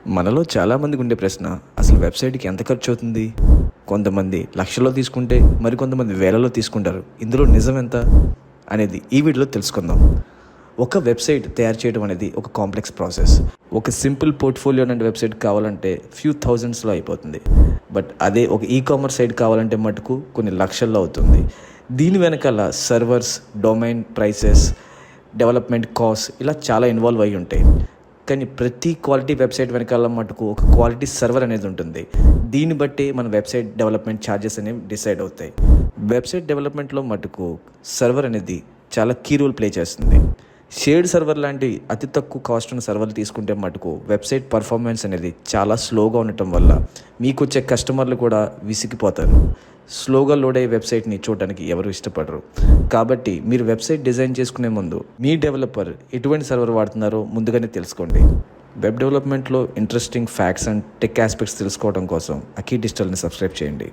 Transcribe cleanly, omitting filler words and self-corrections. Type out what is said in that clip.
మనలో చాలామందికి ఉండే ప్రశ్న, అసలు వెబ్సైట్కి ఎంత ఖర్చు అవుతుంది? కొంతమంది లక్షల్లో తీసుకుంటే మరికొంతమంది వేలలో తీసుకుంటారు. ఇందులో నిజం ఎంత అనేది ఈ వీడియోలో తెలుసుకుందాం. ఒక వెబ్సైట్ తయారు చేయడం అనేది ఒక కాంప్లెక్స్ ప్రాసెస్. ఒక సింపుల్ పోర్ట్ఫోలియో అనే వెబ్సైట్ కావాలంటే ఫ్యూ థౌజండ్స్లో అయిపోతుంది. బట్ అదే ఒక కామర్స్ సైట్ కావాలంటే మటుకు కొన్ని లక్షల్లో అవుతుంది. దీని వెనకాల servers, domain prices, development cost ఇలా చాలా ఇన్వాల్వ్ అయ్యి ఉంటాయి. కానీ ప్రతి క్వాలిటీ వెబ్సైట్ వెనకాల మటుకు ఒక క్వాలిటీ సర్వర్ అనేది ఉంటుంది. దీన్ని బట్టి మన వెబ్సైట్ డెవలప్మెంట్ ఛార్జెస్ అనేవి డిసైడ్ అవుతాయి. వెబ్సైట్ డెవలప్మెంట్లో మటుకు సర్వర్ అనేది చాలా కీ రోల్ ప్లే చేస్తుంది. షేర్డ్ సర్వర్ లాంటి అతి తక్కువ కాస్ట్ ఉన్న సర్వర్లు తీసుకుంటే మటుకు వెబ్సైట్ పర్ఫార్మెన్స్ అనేది చాలా స్లోగా ఉండటం వల్ల మీకు వచ్చే కస్టమర్లు కూడా విసిగిపోతారు. స్లోగా లోడ్ అయ్యే వెబ్సైట్ని చూడడానికి ఎవరు ఇష్టపడరు. కాబట్టి మీరు వెబ్సైట్ డిజైన్ చేసుకునే ముందు మీ డెవలపర్ ఎటువంటి సర్వర్ వాడుతున్నారో ముందుగానే తెలుసుకోండి. వెబ్ డెవలప్మెంట్లో interesting facts and tech aspects తెలుసుకోవడం కోసం అకీ డిజిటల్ని సబ్స్క్రైబ్ చేయండి.